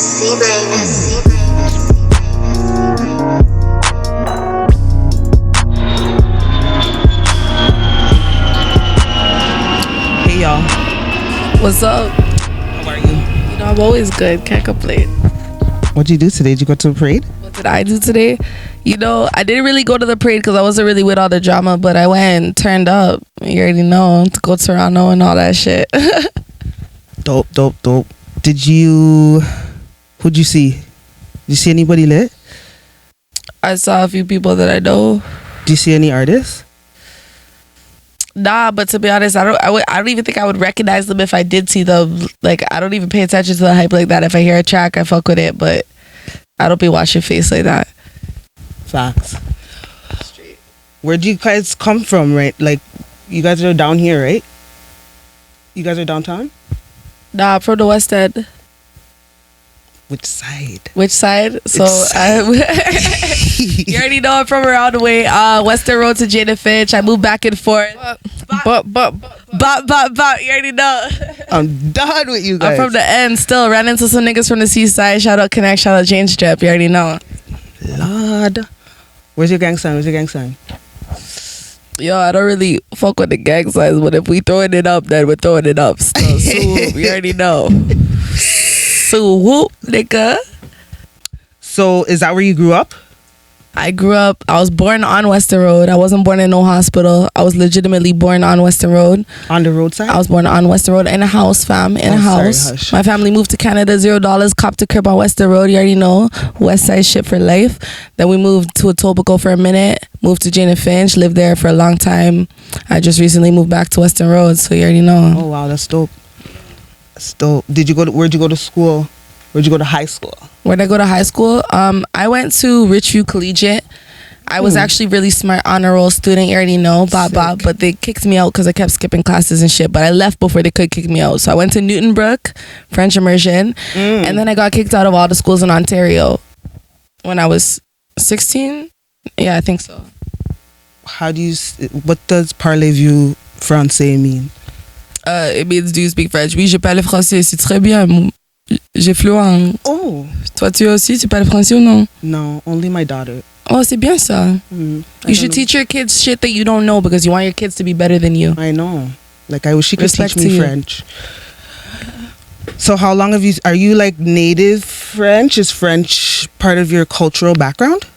Hey y'all, What's up? how are you? You know, I'm always good. Can't complain. What'd you do today? Did you go to a parade? What did I do today? You know, I didn't really go to the parade because I wasn't really with all the drama, but I went and turned up. You already know, to go to Toronto and all that shit. Dope. Who'd you see? Did you see anybody lit? I saw a few people that I know. Did you see any artists? Nah, but to be honest, I don't even think I would recognize them if I did see them. Like, I don't even pay attention to the hype like that. If I hear a track, I fuck with it, but I don't be watching face like that. Facts. Where'd you guys come from, right? Like, you guys are down here, right? You guys are downtown? Nah, I'm from the West End. Which side? Which side? So you already know I'm from around the way. Weston Road to Jane Finch. I move back and forth. But you already know. I'm done with you guys. I'm from the end still. Ran into some niggas from the seaside. Shout out Connect. Shout out Jane Strip. You already know. Lord. Where's your gang sign? Yo, I don't really fuck with the gang signs, but if we throwing it up, then we're throwing it up. Still, so you already know. So whoop, nigga. So is that where you grew up? I was born on Weston Road. I wasn't born in no hospital. I was legitimately born on Weston Road. On the roadside? I was born on Weston Road in a house, fam. In a house. Sorry, hush. My family moved to Canada, $0, copped a crib on Weston Road. You already know. West Side shit for life. Then we moved to Etobicoke for a minute. Moved to Jane and Finch. Lived there for a long time. I just recently moved back to Weston Road, so you already know. Oh wow, that's dope. Where'd you go to school? Where'd you go to high school? Where'd I go to high school? I went to Richview Collegiate. I was actually really smart honor roll student. You already know, but they kicked me out because I kept skipping classes and shit. But I left before they could kick me out. So I went to Newton Brook, French immersion, and then I got kicked out of all the schools in Ontario when I was 16. Yeah, I think so. What does parlez-vous français mean? It means, do you speak French? Oui, je parle français. C'est très bien. J'ai fluent. Oh. Toi, tu aussi, tu parles français ou non? No, only my daughter. Oh, c'est bien ça. You should teach your kids shit that you don't know because you want your kids to be better than you. I know. Like, I wish she could Respect teach me French. So how long are you like native French? Is French part of your cultural background?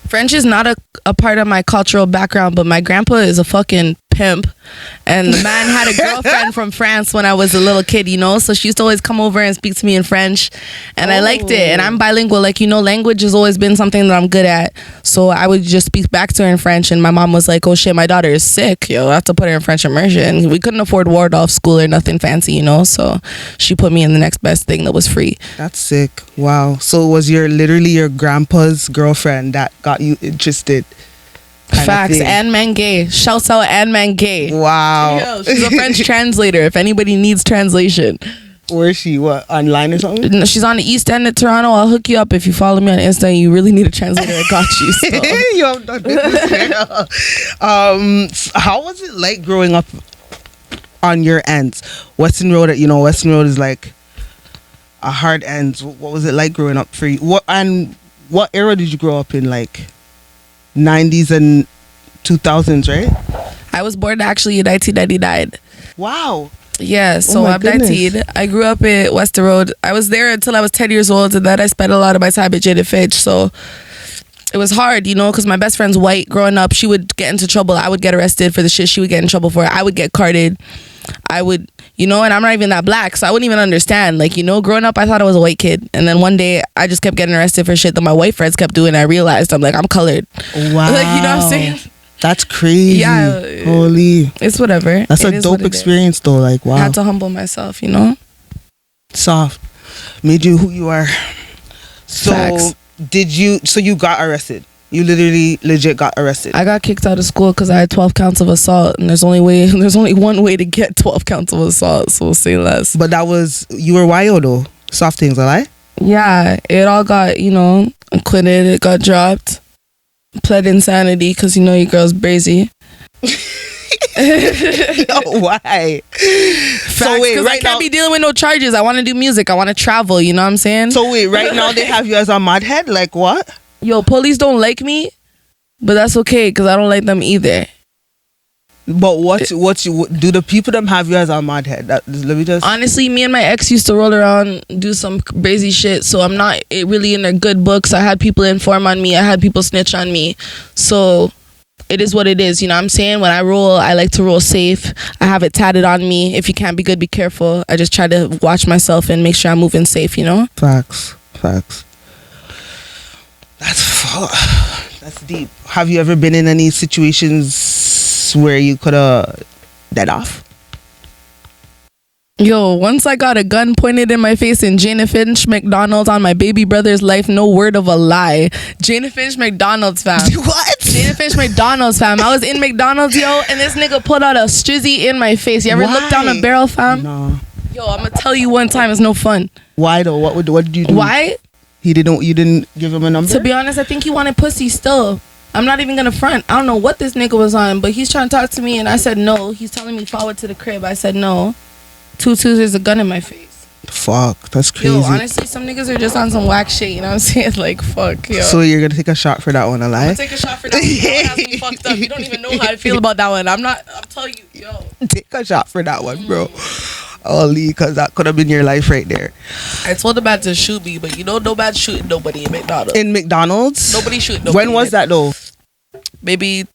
French is not a part of my cultural background, but my grandpa is a fucking pimp. And the man had a girlfriend from France when I was a little kid, you know? So she used to always come over and speak to me in French. And I liked it. And I'm bilingual. Like, you know, language has always been something that I'm good at. So I would just speak back to her in French. And my mom was like, oh shit, my daughter is sick. Yo, I have to put her in French immersion. We couldn't afford Waldorf school or nothing fancy, you know? So she put me in the next best thing that was free. That's sick. Wow. So it was literally your grandpa's girlfriend that got you interested? Facts. Anne Mangay. Shouts out Anne Mangay. Wow. Yo, she's a French translator if anybody needs translation. Where is she? What, online or something? No, she's on the East End of Toronto. I'll hook you up if you follow me on Insta and you really need a translator. I got you. So. Yo, I'm done with this girl. How was it like growing up on your ends? Weston Road, Weston Road is like a hard end. What was it like growing up for you? What era did you grow up in? Like 90s and 2000s, right? I was born actually in 1999. Wow. Yeah, so I'm 19. I grew up in Weston Road. I was there until I was 10 years old, and then I spent a lot of my time at Jane and Finch. So it was hard, you know, because my best friend's white. Growing up, she would get into trouble. I would get arrested for the shit she would get in trouble for. I would get carded. I would, you know, and I'm not even that black, so I wouldn't even understand. Like, you know, growing up, I thought I was a white kid. And then one day, I just kept getting arrested for shit that my white friends kept doing. And I realized, I'm like, I'm colored. Wow. Like, you know what I'm saying? That's crazy. Yeah. Holy. It's whatever. That's a dope experience, though. Like, wow. I had to humble myself, you know? Soft. Made you who you are. So, Facts. You got arrested? You literally legit got arrested? I got kicked out of school because I had 12 counts of assault, and there's only one way to get 12 counts of assault, so we'll say less. But you were YO though. Soft things, a lie? Yeah, it all got, you know, acquitted. It got dropped. Pled insanity because, you know, your girl's brazy. Yo, why? So wait, Because I can't be dealing with no charges. I want to do music. I want to travel. You know what I'm saying? So wait, right now they have you as a mudhead? Like what? Yo, police don't like me, but that's okay because I don't like them either. But what do the people them have you as a mudhead? Let me just Honestly, me and my ex used to roll around, do some crazy shit. So I'm not really in their good books. I had people inform on me. I had people snitch on me. So it is what it is. You know what I'm saying? When I roll, I like to roll safe. I have it tatted on me. If you can't be good, be careful. I just try to watch myself and make sure I'm moving safe, you know? Facts. That's deep. Have you ever been in any situations where you could have dead off? Yo, once I got a gun pointed in my face in Jane Finch McDonald's on my baby brother's life, no word of a lie. Jane Finch McDonald's, fam. What? Jane Finch McDonald's, fam. I was in McDonald's, yo, and this nigga pulled out a strizzy in my face. You ever look down a barrel, fam? No. Yo, I'm gonna tell you one time, it's no fun. Why though? What did you do? Why? You didn't give him a number? To be honest, I think he wanted pussy still. I'm not even gonna front. I don't know what this nigga was on, but he's trying to talk to me and I said no. He's telling me forward to the crib. I said no. 2 twos, there's a gun in my face. Fuck, that's crazy. Yo, honestly, some niggas are just on some whack shit, you know what I'm saying? Like, fuck, yo. So you're gonna take a shot for that one, I'm alive? gonna take a shot for that one. That has me fucked up. You don't even know how I feel about that one. I'm telling you, yo. Take a shot for that one, bro. Only because that could have been your life right there. I told the man to shoot me, but you know, no man shooting nobody in McDonald's. In McDonald's? Nobody shooting nobody. When was that though? Maybe,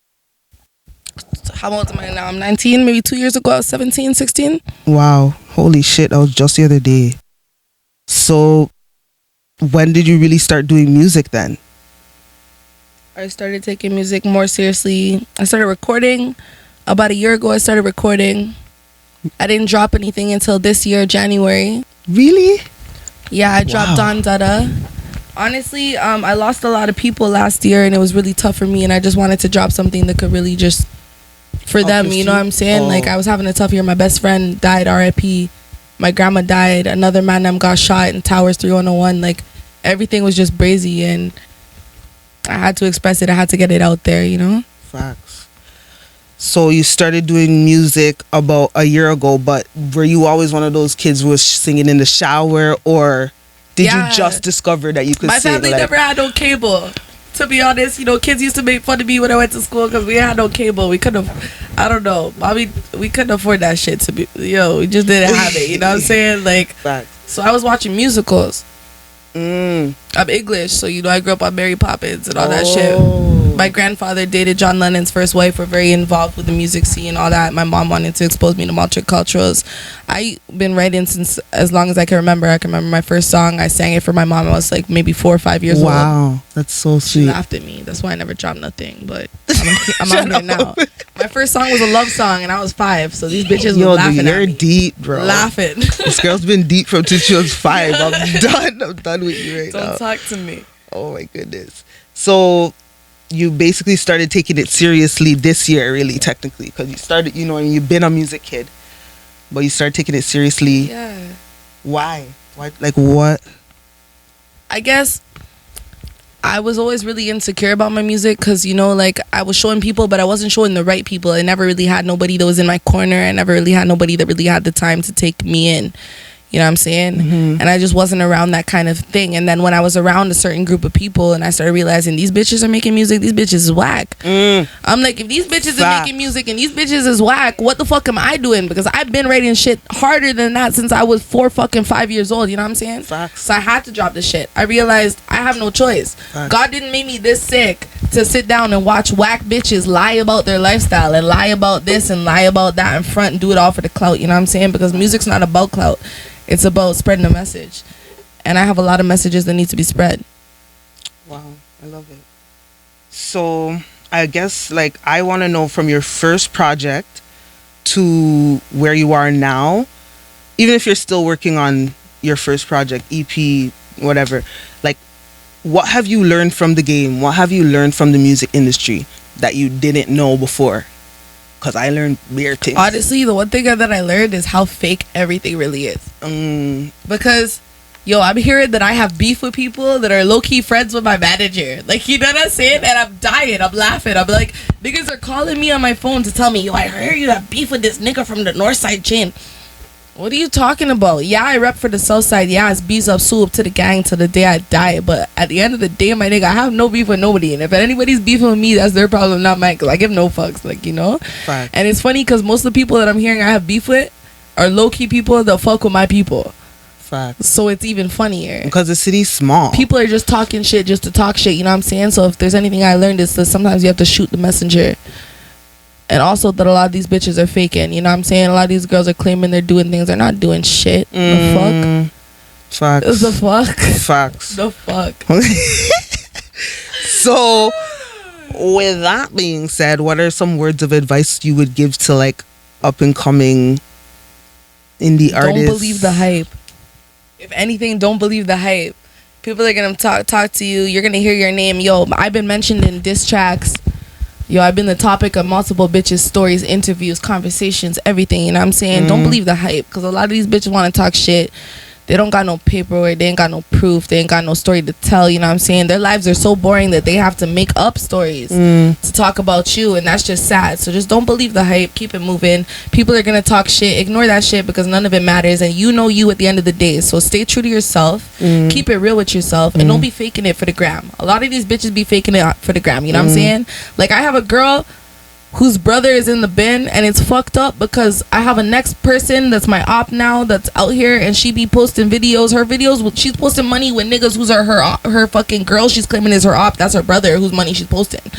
how old am I now? I'm 19, maybe 2 years ago. I was 17, 16. Wow. Holy shit, that was just the other day. So, when did you really start doing music then? I started taking music more seriously. I started recording about a year ago. I started recording. I didn't drop anything until this year, January. Really? Yeah, I dropped on Dada. Honestly, I lost a lot of people last year and it was really tough for me, and I just wanted to drop something that could really just for them, you know what I'm saying? Like, I was having a tough year. My best friend died, RIP. My grandma died. Another man got shot in Towers 3101. Like, everything was just brazy and I had to express it. I had to get it out there, you know? Facts. So you started doing music about a year ago, but were you always one of those kids who was singing in the shower, or did you just discover that you could sing? My family never had no cable. To be honest, you know, kids used to make fun of me when I went to school because we had no cable. We couldn't, I don't know, mommy, we couldn't afford that shit to be, we just didn't have it, you know what I'm saying? Like, Facts. So I was watching musicals. I'm English, so, you know, I grew up on Mary Poppins and all that shit. My grandfather dated John Lennon's first wife. We're very involved with the music scene, all that. My mom wanted to expose me to multiculturals. I've been writing since as long as I can remember. I can remember my first song. I sang it for my mom. I was like maybe 4 or 5 years old. Wow, that's so sweet. She laughed at me. That's why I never dropped nothing. But I'm out here now. My first song was a love song, and I was 5. So these bitches were laughing dude, at me. You're deep, bro. Laughing. This girl's been deep from since she was 5. I'm done with you right now. Don't talk to me. Oh my goodness. So you basically started taking it seriously this year, really, technically, because you started, you know, and you've been a music kid, but you started taking it seriously. Yeah. Why? Like what? I guess I was always really insecure about my music because, you know, like, I was showing people, but I wasn't showing the right people. I never really had nobody that was in my corner. I never really had nobody that really had the time to take me in. You know what I'm saying? And I just wasn't around that kind of thing. And then when I was around a certain group of people and I started realizing these bitches are making music, these bitches is whack. I'm like, if these bitches are making music and these bitches is whack, what the fuck am I doing? Because I've been writing shit harder than that since I was 5 years old. You know what I'm saying? Facts. So I had to drop the shit. I realized I have no choice. Facts. God didn't make me this sick to sit down and watch whack bitches lie about their lifestyle and lie about this and lie about that in front and do it all for the clout. You know what I'm saying? Because music's not about clout. It's about spreading a message. And I have a lot of messages that need to be spread. Wow, I love it. So I guess, like, I want to know from your first project to where you are now, even if you're still working on your first project, EP, whatever, like, what have you learned from the game? What have you learned from the music industry that you didn't know before? Because I learned weird things. Honestly, the one thing that I learned is how fake everything really is. Because Yo, I'm hearing that I have beef with people that are low-key friends with my manager. Like, you know what I'm saying? And I'm dying. I'm laughing. I'm like, niggas are calling me on my phone to tell me, yo, I heard you have beef with this nigga from the north side chain. What are you talking about? Yeah, I rep for the south side. Yeah, it's bees up, soup to the gang till the day I die. But at the end of the day, my nigga, I have no beef with nobody. And if anybody's beefing with me, that's their problem, not mine. Because I give no fucks, like, you know? Fact. And it's funny because most of the people that I'm hearing I have beef with are low-key people that fuck with my people. Facts. So it's even funnier. Because the city's small. People are just talking shit just to talk shit, you know what I'm saying? So if there's anything I learned, is that sometimes you have to shoot the messenger. And also that a lot of these bitches are faking, you know what I'm saying? A lot of these girls are claiming they're doing things. They're not doing shit. The fuck? Facts. The fuck? Facts. The fuck? So, with that being said, what are some words of advice you would give to, like, up-and-coming indie artists? Don't believe the hype. If anything, don't believe the hype. People are gonna talk to you. You're gonna hear your name. Yo, I've been mentioned in diss tracks. Yo, I've been the topic of multiple bitches' stories, interviews, conversations, everything. You know what I'm saying? Don't believe the hype, because a lot of these bitches want to talk shit. They don't got no paperwork. They ain't got no proof. They ain't got no story to tell. You know what I'm saying? Their lives are so boring that they have to make up stories to talk about you, and that's just sad. So just don't believe the hype. Keep it moving. People are going to talk shit. Ignore that shit because none of it matters, and you know you at the end of the day. So stay true to yourself. Keep it real with yourself, and don't be faking it for the gram. A lot of these bitches be faking it for the gram. You know what I'm saying? Like, I have a girl whose brother is in the bin, and it's fucked up because I have a next person that's my op now that's out here, and she be posting videos. Her videos, she's posting money with niggas who's her fucking girl she's claiming is her op. That's her brother whose money she's posting.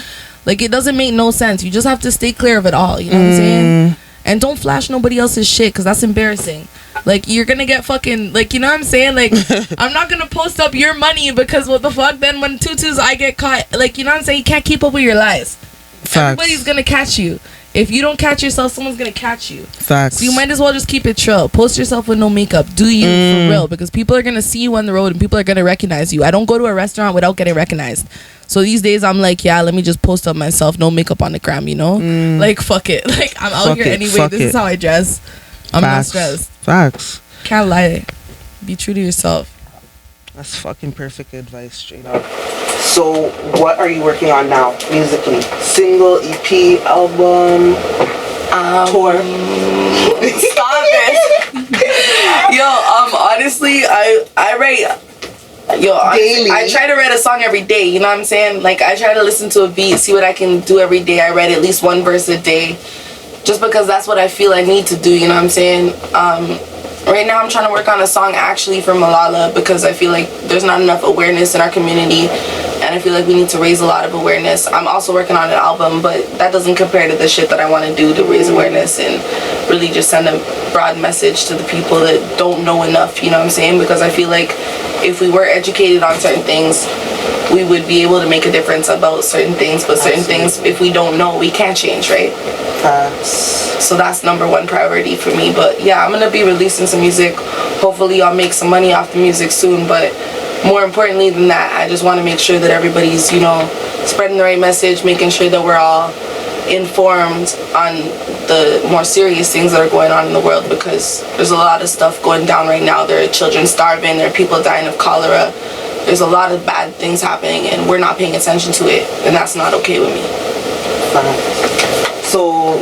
Like, it doesn't make no sense. You just have to stay clear of it all, you know what I'm saying? And don't flash nobody else's shit, because that's embarrassing. Like, you're gonna get fucking, like, you know what I'm saying? Like, I'm not gonna post up your money because what the fuck, then when tutus I get caught, like, you know what I'm saying? You can't keep up with your lies. Facts. Everybody's gonna catch you. If you don't catch yourself, someone's gonna catch you. Facts. So you might as well just keep it chill. Post yourself with no makeup. Do you for real, because people are gonna see you on the road and people are gonna recognize you. I don't go to a restaurant without getting recognized. So these days I'm like, yeah, let me just post up myself, no makeup on the gram, you know? Like, fuck it. Like, I'm out here anyway. This is how I dress. I'm not stressed. Facts. Can't lie. Be true to yourself. That's fucking perfect advice, straight up. So, what are you working on now, musically? Single, EP, album, tour? Stop it. Yo, honestly, I write. Yo, honestly, I try to write a song every day. You know what I'm saying? Like, I try to listen to a beat, see what I can do every day. I write at least one verse a day, just because that's what I feel I need to do. You know what I'm saying? Right now I'm trying to work on a song actually for Malala, because I feel like there's not enough awareness in our community, and I feel like we need to raise a lot of awareness. I'm also working on an album, but that doesn't compare to the shit that I want to do to raise awareness and really just send a broad message to the people that don't know enough, you know what I'm saying? Because I feel like if we were educated on certain things, we would be able to make a difference about certain things, but certain things, if we don't know, we can't change, right? So that's number one priority for me. But yeah, I'm gonna be releasing some music. Hopefully I'll make some money off the music soon, but more importantly than that, I just want to make sure that everybody's, you know, spreading the right message, making sure that we're all informed on the more serious things that are going on in the world, because there's a lot of stuff going down right now. There are children starving, there are people dying of cholera, there's a lot of bad things happening, and we're not paying attention to it, and that's not okay with me. So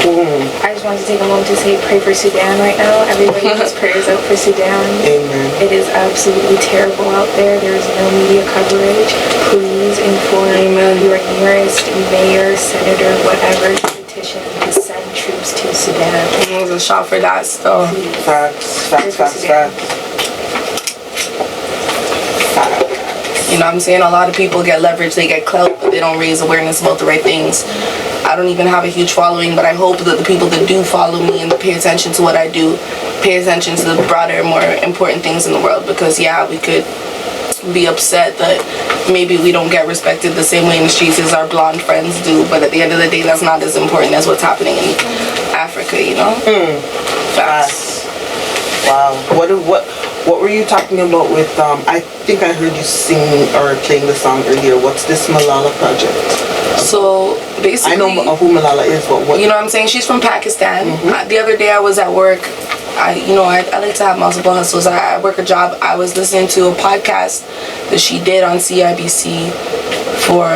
I just wanted to take a moment to say pray for Sudan right now. Everybody needs prayers out for Sudan. Amen. It is absolutely terrible out there. There is no media coverage. Please inform your nearest mayor, senator, whatever, to petition to send troops to Sudan. There's a shot for that still. Facts. You know what I'm saying? A lot of people get leverage, they get clout, but they don't raise awareness about the right things. I don't even have a huge following, but I hope that the people that do follow me and pay attention to what I do, pay attention to the broader, more important things in the world. Because yeah, we could be upset that maybe we don't get respected the same way in the streets as our blonde friends do, but at the end of the day, that's not as important as what's happening in Africa, you know? Facts. Wow. What were you talking about with I think I heard you sing or playing the song earlier. What's this Malala project? So basically, I know who Malala is, but what? You know what I'm saying? She's from Pakistan. The other day I was at work I like to have multiple hustles. I work a job. I was listening to a podcast that she did on CIBC for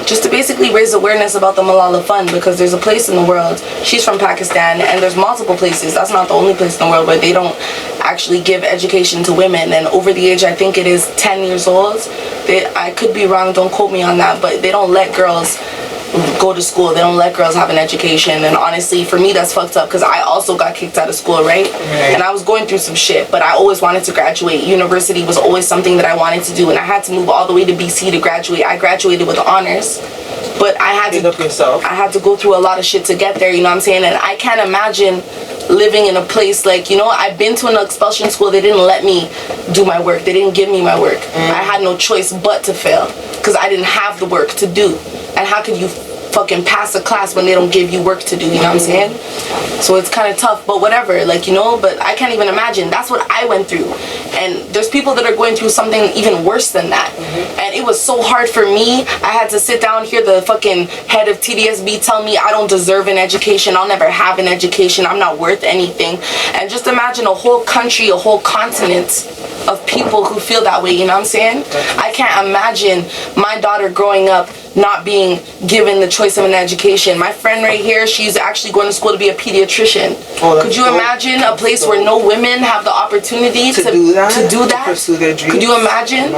just to basically raise awareness about the Malala Fund, because there's a place in the world. She's from Pakistan, and there's multiple places. That's not the only place in the world where they don't actually give education to women. And over the age, I think it is 10 years old. I could be wrong. Don't quote me on that, but they don't let girls go to school. They don't let girls have an education. And honestly, for me, that's fucked up, because I also got kicked out of school, right? And I was going through some shit, but I always wanted to graduate. University was always something that I wanted to do, and I had to move all the way to BC to graduate. I graduated with honors, but I had to go through a lot of shit to get there, you know what I'm saying? And I can't imagine living in a place like, I've been to an expulsion school. They didn't let me do my work. They didn't give me my work. I had no choice but to fail, because I didn't have the work to do. And how could you fucking pass a class when they don't give you work to do, you know what I'm saying? So it's kind of tough, but whatever, but I can't even imagine. That's what I went through. And there's people that are going through something even worse than that. And it was so hard for me. I had to sit down, hear the fucking head of TDSB tell me I don't deserve an education. I'll never have an education. I'm not worth anything. And just imagine a whole country, a whole continent of people who feel that way, you know what I'm saying? I can't imagine my daughter growing up not being given the choice of an education. My friend right here, she's actually going to school to be a pediatrician. Could you imagine a place where no women have the opportunity to do that? To pursue their dreams? Could you imagine?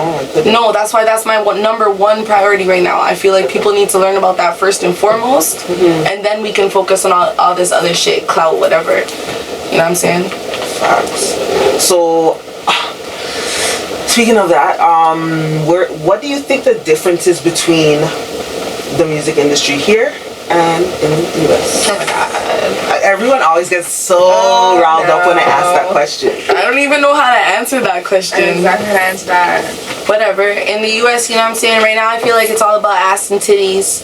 No, that's why that's my number one priority right now. I feel like people need to learn about that first and foremost, and then we can focus on all this other shit, clout, whatever. You know what I'm saying? Facts. So, speaking of that, what do you think the difference is between the music industry here and in the US? Oh my God. Everyone always gets so riled up when I ask that question. I don't even know how to answer that question. Exactly how to answer that. Whatever. In the US, you know what I'm saying? Right now, I feel like it's all about ass and titties.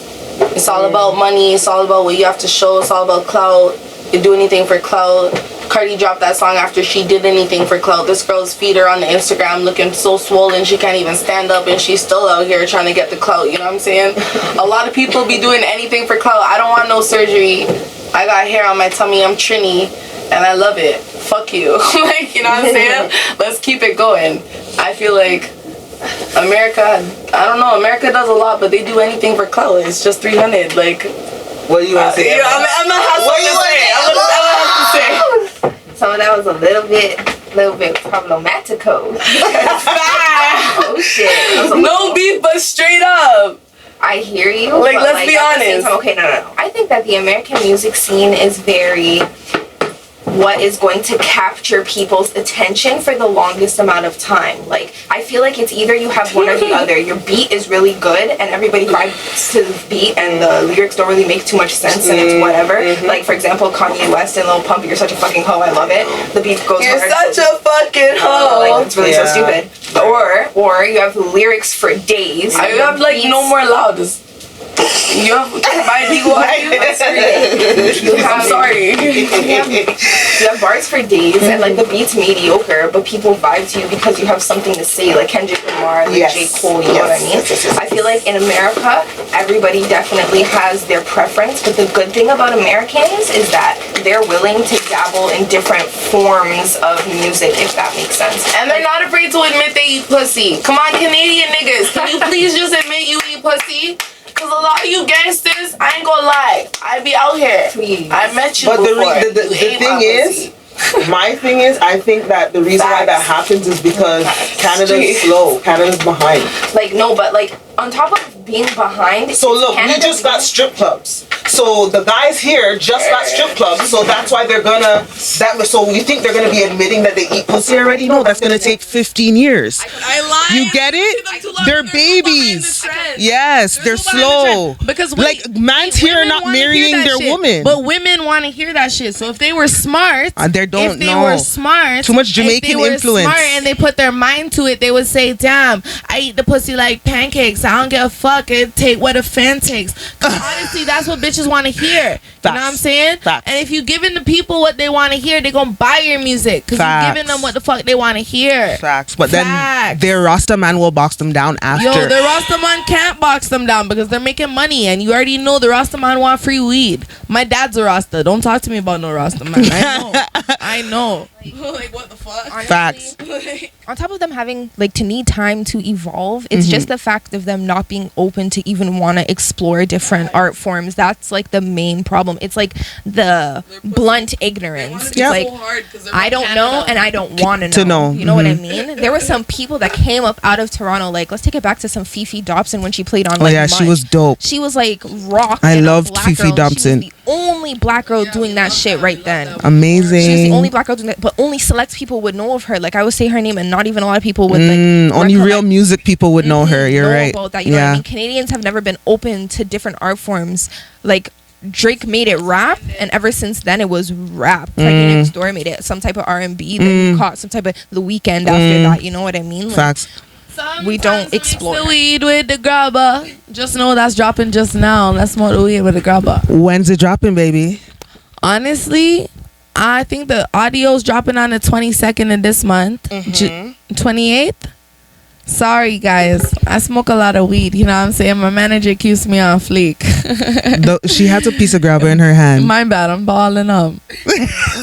It's all about money. It's all about what you have to show. It's all about clout. You do anything for clout. Cardi dropped that song after she did anything for clout. This girl's feet are on the Instagram looking so swollen she can't even stand up, and she's still out here trying to get the clout, you know what I'm saying? A lot of people be doing anything for clout. I don't want no surgery. I got hair on my tummy. I'm Trini, and I love it. Fuck you. You know what I'm saying? Let's keep it going. I feel like America, I don't know, America does a lot, but they do anything for clout. It's just 300, What do you want to say? I'm not have something to say. I'm not have to say. So that was a little bit problematico. Oh shit. No beef, but straight up. I hear you. Let's be honest. Okay, no. I think that the American music scene is very what is going to capture people's attention for the longest amount of time. I feel like it's either you have one or the other. Your beat is really good and everybody vibes to the beat and the lyrics don't really make too much sense and it's whatever. For example, Kanye West and Lil Pump, You're Such a Fucking Hoe, I love it. The beat goes You're hard. such a fucking hoe. It's really so stupid. Or you have lyrics for days. I have no more loudest. You have my Digo. I'm sorry. You have bars for days and the beat's mediocre, but people vibe to you because you have something to say, like Kendrick Lamar, J. Cole, you know what I mean? I feel like in America, everybody definitely has their preference, but the good thing about Americans is that they're willing to dabble in different forms of music, if that makes sense. And they're not afraid to admit they eat pussy. Come on, Canadian niggas, can you please just admit you eat pussy? Because a lot of you gangsters, I ain't gonna lie, I be out here. Please. I met you but before. the thing is, my thing is, I think that the reason why that happens is because Canada's slow. Canada's behind. On top of being behind. So look, we just got strip clubs. So the guys here just got strip clubs. So that's why they're gonna. So we think they're gonna be admitting that they eat pussy already? No, that's gonna take 15 years. I lied. You get it? They're babies. Yes, they're slow. Because man's here are not marrying their woman. But women want to hear that shit. So if they were smart, they don't if they were smart, too much Jamaican influence. Smart and they put their mind to it, they would say, "Damn, I eat the pussy like pancakes. I don't give a fuck. It take what a fan takes." Cause honestly, that's what bitches bitches want to hear. You know what I'm saying? Facts. And if you giving the people what they want to hear, they gonna buy your music because you're giving them what the fuck they want to hear. Facts. But then their Rasta man will box them down after. Yo, the Rasta man can't box them down because they're making money, and you already know the Rasta man want free weed. My dad's a Rasta. Don't talk to me about no Rasta man. I know. Like, what the fuck? Honestly, Facts. On top of them having like to need time to evolve, it's just the fact of them not being open to even want to explore different art forms. That's like the main problem. It's like the blunt ignorance. It's like, I don't know and I don't want to know. You know what I mean? There were some people that came up out of Toronto, like, let's take it back to some Fifi Dobson when she played on like Mud. She was dope. She was like rock. I loved Fifi Dobson. She was the only black girl doing that shit right then. Amazing. She was the only black girl doing that, but only select people would know of her. Like, I would say her name and not even a lot of people would like only real music people would know her. You're right about that. You know what I mean? Canadians have never been open to different art forms. Like, Drake made it rap, and ever since then it was rap. Peggy Next Door made it some type of R&B. Then you caught some type of The Weeknd after that. You know what I mean? Like, facts. We don't explore. The weed with the grabber. Just know that's dropping just now. Let's smoke the weed with the grabber. When's it dropping, baby? Honestly, I think the audio's dropping on the 22nd of this month. 28th. Sorry, guys. I smoke a lot of weed. You know what I'm saying? My manager accused me on fleek. She has a piece of grabber in her hand. My bad. I'm balling up.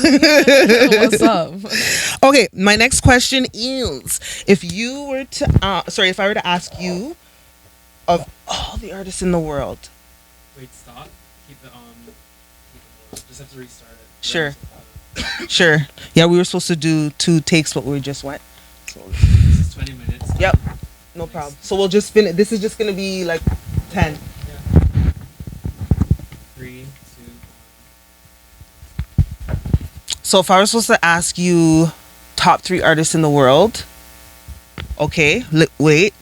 What's up? Okay, my next question is, if you were to, if I were to ask you, of all the artists in the world. Wait, stop. Keep it on. Just have to restart it. Sure. Sure. Yeah, we were supposed to do 2 takes, but we just went. So. This is 20 minutes. Yep. No problem. So we'll just finish. This is just going to be like 10. Yeah. 3, 2, 1. So if I was supposed to ask you top 3 artists in the world, okay, wait.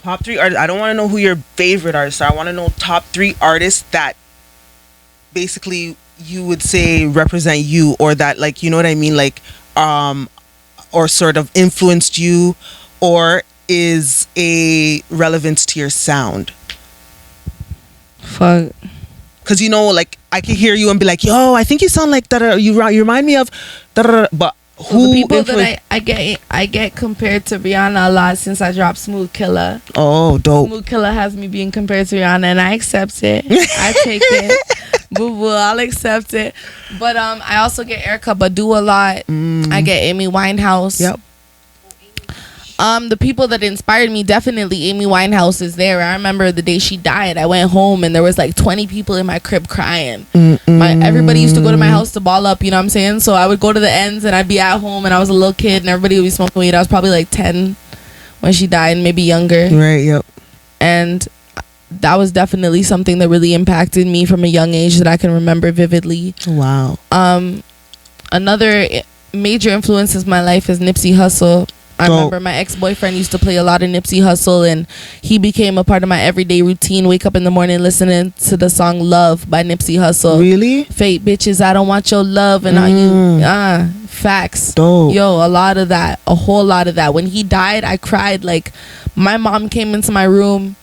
Top 3 artists. I don't want to know who your favorite artists are. I want to know top 3 artists that basically you would say represent you, or that, like, you know what I mean, like, or sort of influenced you, or is a relevance to your sound. Fuck. Because, you know, like, I can hear you and be like, yo, I think you sound like that. You remind me of that. But who? The people that I get compared to Rihanna a lot since I dropped Smooth Killer. Oh, dope. Smooth Killer has me being compared to Rihanna, and I accept it. I take it. Boo boo, I'll accept it. But I also get Erykah Badu a lot. I get Amy Winehouse. Yep. The people that inspired me, definitely Amy Winehouse is there. I remember the day she died, I went home and there was like 20 people in my crib crying. Everybody used to go to my house to ball up, you know what I'm saying? So I would go to the ends and I'd be at home, and I was a little kid and everybody would be smoking weed. I was probably like 10 when she died, maybe younger. Right, yep. And that was definitely something that really impacted me from a young age that I can remember vividly. Wow. Another major influence in my life is Nipsey Hussle. I remember my ex-boyfriend used to play a lot of Nipsey Hussle, and he became a part of my everyday routine. Wake up in the morning listening to the song Love by Nipsey Hussle. Really? Fake bitches, I don't want your love, and all you facts. Dope. Yo, a lot of that, a whole lot of that. When he died, I cried. Like, my mom came into my room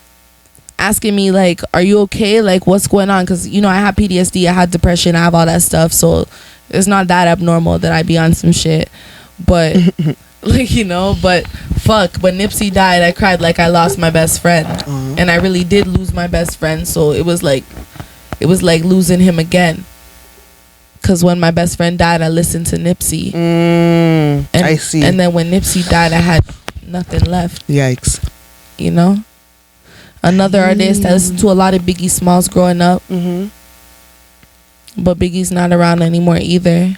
asking me, like, are you okay? Like, what's going on? Because, you know, I have PTSD, I had depression, I have all that stuff, so it's not that abnormal that I be on some shit. But like, you know, but fuck, when Nipsey died, I cried like I lost my best friend. And I really did lose my best friend, so it was like losing him again. Because when my best friend died, I listened to Nipsey. I see. And then when Nipsey died, I had nothing left. Yikes. You know? Another artist, I listened to a lot of Biggie Smalls growing up. But Biggie's not around anymore either.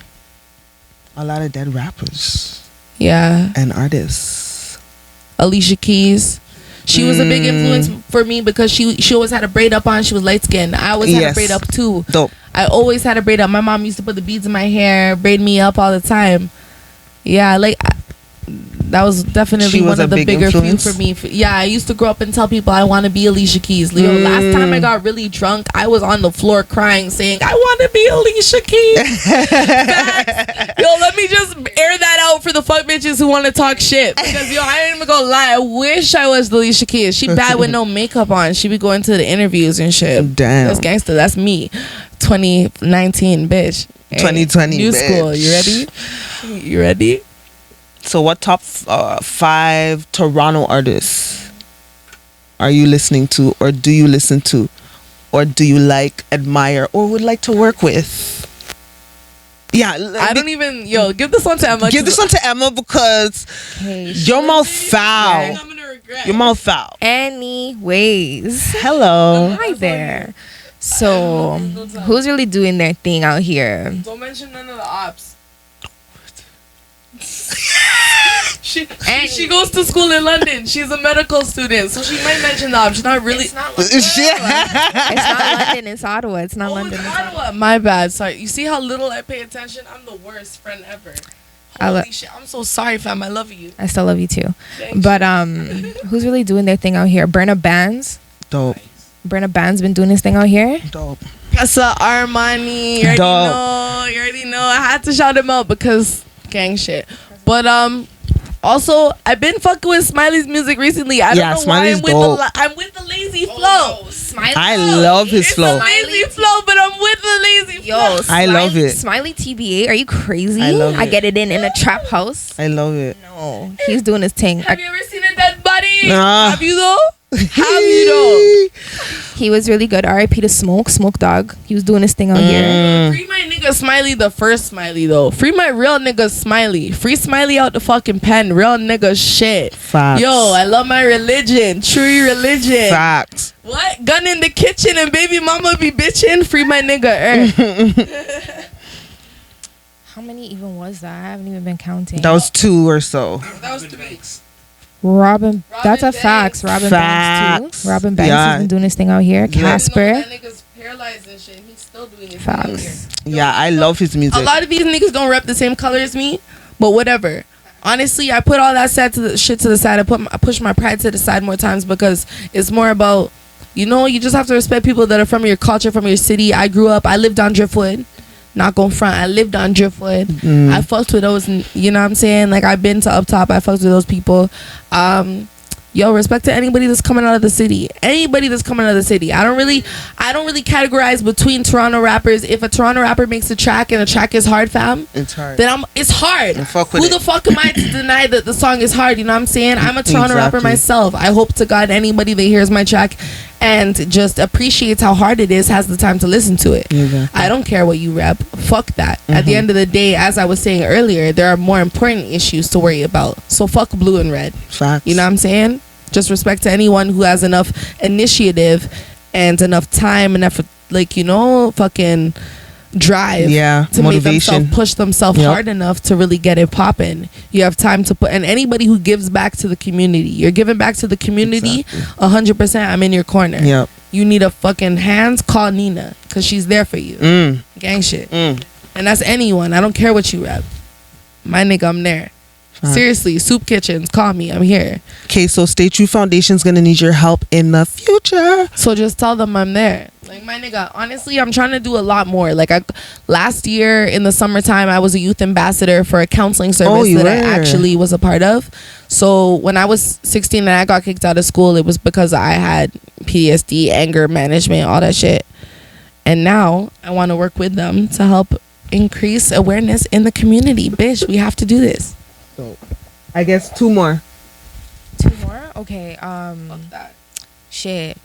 A lot of dead rappers. Yeah. And artists. Alicia Keys. She was a big influence for me because she always had a braid up on. She was light skinned. I always had a braid up too. Dope. I always had a braid up. My mom used to put the beads in my hair, braid me up all the time. Yeah, like that was definitely She was one a of the big bigger few influence? for me. Yeah, I used to grow up and tell people I want to be Alicia Keys. Leo, last time I got really drunk, I was on the floor crying, saying I want to be Alicia Keys. Facts. Yo, let me just air that out for the fuck bitches who want to talk shit. Because yo, I ain't even gonna lie. I wish I was Alicia Keys. She bad with no makeup on. She be going to the interviews and shit. Damn. That's gangster. That's me. 2019, bitch. Hey, 2020, new bitch. school. You ready? You ready? So what top 5 Toronto artists are you listening to, or do you listen to, or do you like, admire, or would like to work with? Yeah, I don't even. Yo, give this one to Emma. give this one to Emma because your mouth foul. I'm gonna regret. Your mouth foul. Anyways, Hello. hi there. So, who's really doing their thing out here? Don't mention none of the ops. She goes to school in London. She's a medical student, so she might mention the ops. She's not really. It's not London. It's not London. It's Ottawa. It's not Oh, London. it's It's Ottawa. Ottawa. My bad. Sorry. You see how little I pay attention? I'm the worst friend ever. Holy shit. I'm so sorry, fam. I love you. I still love you too. Thank But who's really doing their thing out here? Burna Band's. Dope. Burna Band's been doing his thing out here. Dope. Casa Armani. You already Dog. know. You already know. I had to shout him out because gang shit. But also I've been fucking with Smiley's music recently. I don't Yeah, know Smiley's why dope. I'm with the lazy flow. Smiley. I love his It's flow. a lazy flow, but I'm with the lazy Yo, flow. I love it. Smiley TBA. Are you crazy? I love it. get it in a trap house. I love it. No, he's doing his thing. Have you ever seen a dead body? Nah. Have you though? Have you though? He was really good. R.I.P. to Smoke Dog. He was doing his thing out here. Free my nigga Smiley, the first Smiley though. Free my real nigga Smiley. Free Smiley out the fucking pen. Real nigga shit. Facts. Yo, I love my religion. True religion. Facts. What? Gun in the kitchen and baby mama be bitching. Free my nigga. How many even was that? I haven't even been counting. That was 2 or so. That was 3. Robin. That's a Banks. fact. Robin Banks Facts. too. Robin Banks Yeah. has been doing his thing out here. Yeah. Casper. That nigga's paralyzed and shit. He's still doing his thing out here. Facts. Yeah, I love his music. A lot of these niggas don't rep the same color as me, but whatever. Honestly, I put all that shit to the side. I push my pride to the side more times because it's more about, you know, you just have to respect people that are from your culture, from your city. I lived on Driftwood. Not going front. I lived on Driftwood. I fucked with those, you know what I'm saying? Like, I've been to Up Top. I fucked with those people. Yo, respect to anybody that's coming out of the city. Anybody that's coming out of the city. I don't really categorize between Toronto rappers. If a Toronto rapper makes a track and the track is hard, fam, It's hard. then it's hard. And fuck with Who it. the fuck am I to deny that the song is hard? You know what I'm saying? I'm a Toronto rapper Exactly. myself. I hope to God anybody that hears my track and just appreciates how hard it is has the time to listen to it. Exactly. I don't care what you rap. Fuck that. At the end of the day, as I was saying earlier, there are more important issues to worry about. So fuck blue and red. Facts. You know what I'm saying? Just respect to anyone who has enough initiative and enough time, enough, like, you know, fucking drive. Yeah, To motivation. push themselves Yep. hard enough to really get it popping. You have time to put, and anybody who gives back to the community, you're giving back to the community, 100%. I'm in your corner. Yep. You need a fucking hands, call Nina, because she's there for you. Gang shit. And that's anyone. I don't care what you rap. My nigga, I'm there. Seriously, soup kitchens, call me. I'm here. Okay, so Stay True Foundation's gonna need your help in the future. So just tell them I'm there. Like, my nigga, honestly, I'm trying to do a lot more. Like, last year in the summertime, I was a youth ambassador for a counseling service you that I were. actually was a part of. So when I was 16 and I got kicked out of school, it was because I had PTSD, anger management, all that shit. And now I want to work with them to help increase awareness in the community. Bitch, we have to do this. So, I guess 2 more. 2 more? Okay. Fuck that. Shit.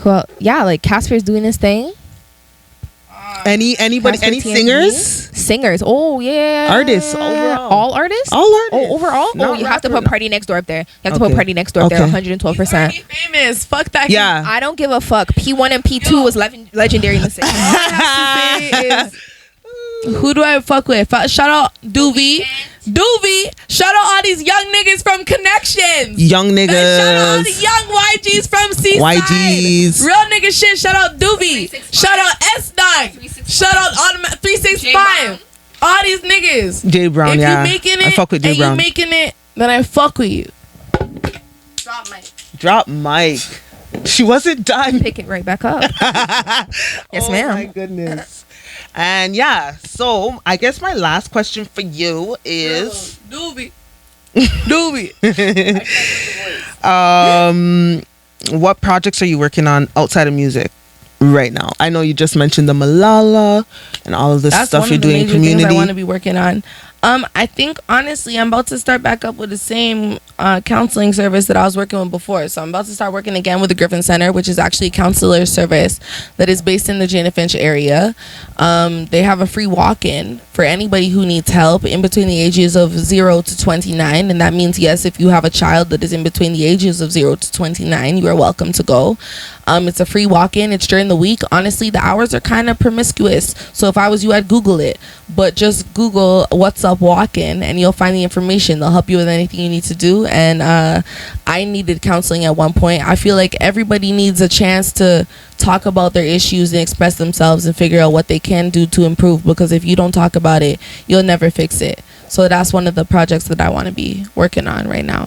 Well, yeah, like Casper's doing his thing. Anybody? Casper Any TNT? singers? Singers. Oh yeah. Artists, overall. All artists. All artists. Oh, overall. Not Oh, you have to rapper. put Party Next Door up there. You have to Okay. put Party Next Door up there. Okay. 112%. He's already famous. Fuck that. Yeah. I don't give a fuck. P1 and P2 was legendary in the city. All I have to say is, who do I fuck with? Shout out Doovie. Shout out all these young niggas from Connections. Young And shout out all the niggas. young YGs from Seaside. YGs. Real nigga shit. Shout out Doobie. Shout out S9. Shout out 365. All these niggas. Jay Brown, if yeah. you making it, I fuck with Jay and Brown. you making it, then I fuck with you. Drop mic. Drop mic. She wasn't done. Pick it right back up. Yes, Oh ma'am. my goodness. And yeah, so I guess my last question for you is Doobie. what projects are you working on outside of music right now? I know you just mentioned the Malala and all of this That's stuff one you're of the doing in major things community. I want to be working on. I think honestly, I'm about to start back up with the same counseling service that I was working with before. So I'm about to start working again with the Griffin Center, which is actually a counselor service that is based in the Jane Finch area. They have a free walk-in for anybody who needs help in between the ages of 0 to 29, and that means yes, if you have a child that is in between the ages of 0 to 29, you are welcome to go. It's a free walk-in. It's during the week. Honestly, the hours are kind of promiscuous. So if I was you, I'd Google it. But just Google what's up walk-in and you'll find the information. They'll help you with anything you need to do. And I needed counseling at one point. I feel like everybody needs a chance to talk about their issues and express themselves and figure out what they can do to improve. Because if you don't talk about it, you'll never fix it. So that's one of the projects that I want to be working on right now.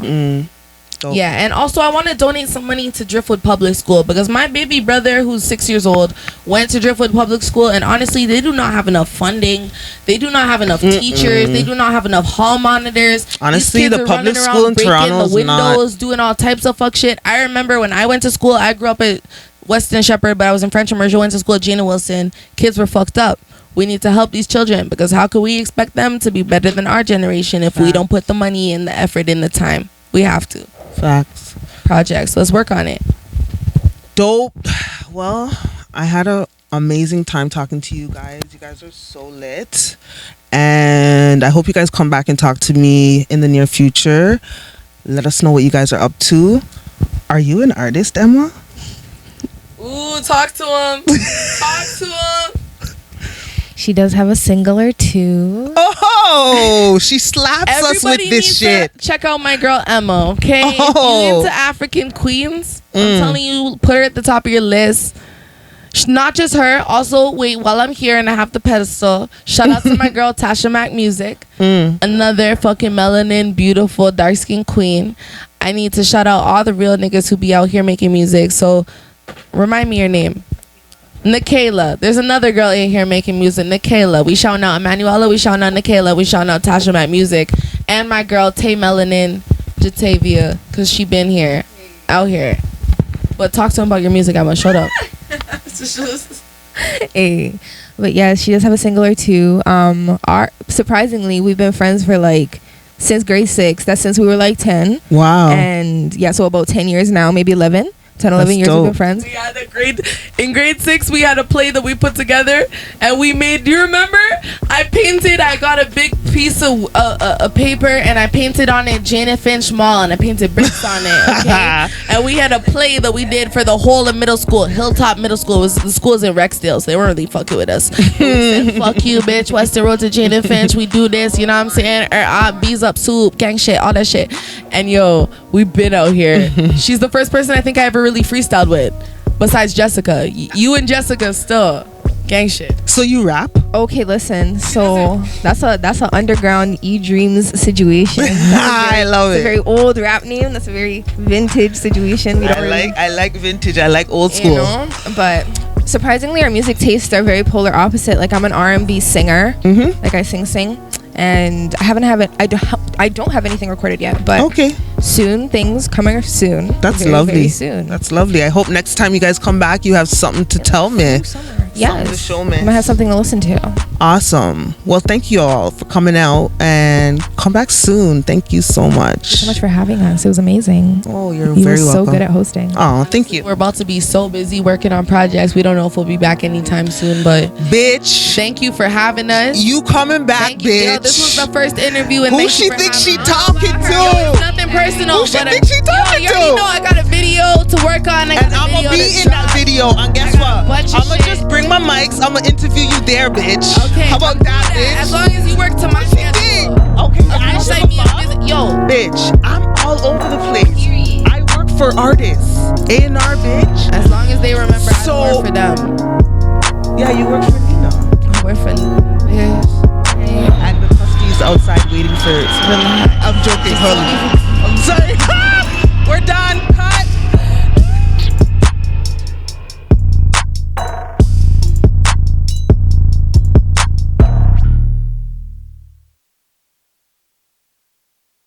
Dope. Yeah, and also I want to donate some money to Driftwood Public School because my baby brother, who's 6 years old, went to Driftwood Public School, and honestly, they do not have enough funding. They do not have enough teachers. They do not have enough hall monitors. Honestly, These kids the are public running school around in breaking Toronto the is not. windows, doing all types of fuck shit. I remember when I went to school, I grew up at Weston Shepherd, but I was in French Immersion, went to school at Gina Wilson. Kids were fucked up. We need to help these children because how could we expect them to be better than our generation if we don't put the money and the effort and the time? We have to. Facts. Projects. Let's work on it. Dope. Well, I had an amazing time talking to you guys. You guys are so lit. And I hope you guys come back and talk to me in the near future. Let us know what you guys are up to. Are you an artist, Emma? Ooh, talk to him. Talk to him. She does have a single or two. Oh, she slaps us with this needs shit. to check out my girl Emma, okay? If Oh. you into African queens, I'm telling you, put her at the top of your list. Not just her. Also, wait, while I'm here and I have the pedestal, shout out to my girl Tasha Mac Music. Another fucking melanin, beautiful, dark-skinned queen. I need to shout out all the real niggas who be out here making music. So, remind me your name. Nikayla. There's another girl in here making music. Nikayla. We shouting out Emanuela. We shouting out Nikayla. We shouting out Tasha Mac Music. And my girl Tay Melanin Jatavia. Because she been here. Out here. But talk to him about your music, Emma. Shut up. Hey. But yeah, she does have a single or two. Surprisingly, we've been friends for like since grade 6. That's since we were like 10. Wow. And yeah, so about 10 years now, maybe 11. 10, 11 That's years we've dope. been friends. We had in grade 6 we had a play that we put together and we made, do you remember? I got a big piece of paper and I painted on it Jane Finch Mall and I painted bricks on it, okay? And we had a play that we did for the whole of middle school. Hilltop Middle School was the school's in Rexdale, so they weren't really fucking with us. We said, fuck you, bitch. Weston Road to Jane Finch. We do this, you know what I'm saying? Bees up soup, gang shit, all that shit. And yo, we've been out here. She's the first person I think I ever really freestyled with, besides Jessica. You and Jessica still gang shit. So you rap? Okay, listen. So that's a underground E-Dreams situation. I love It's a it. very old rap name. That's a very vintage situation. We don't I like vintage. I like old school. you know, but surprisingly, our music tastes are very polar opposite. Like I'm an R&B singer. Like I sing, and I don't have anything recorded yet. But Okay. soon, things coming soon. That's very, lovely. Very soon. That's lovely. I hope next time you guys come back, you have something to tell me. Yes. to show me. I might have something to listen to. Awesome. Well, thank you all for coming out and come back soon. Thank you so much. Thank you so much for having us. It was amazing. Oh, you're You very were welcome. so good at hosting. Oh, thank you. We're about to be so busy working on projects. We don't know if we'll be back anytime soon, but Bitch, thank you for having us. you coming back, Thank you. bitch. Yo, this was the first interview, and Who thank she you for think having she us. talking to? Yo, it's nothing personal. Who she but, think she talking you to? already know I got a video to work on. I got And a I'm video gonna be to in that drop. video. And guess I got a what? bunch of I'm gonna shit. just bring my mics. I'm gonna interview you there, bitch. Okay, How about I'll do that, bitch? As long as you work to my Thing. schedule. Okay, I Just don't like give me a fuck. Yo, Bitch, I'm all over the place. Period. I work for artists. A&R, bitch. as long as they remember So- I work for them. Yeah, you work for Nina. I work for bitch. outside waiting for. I'm joking. Hold on.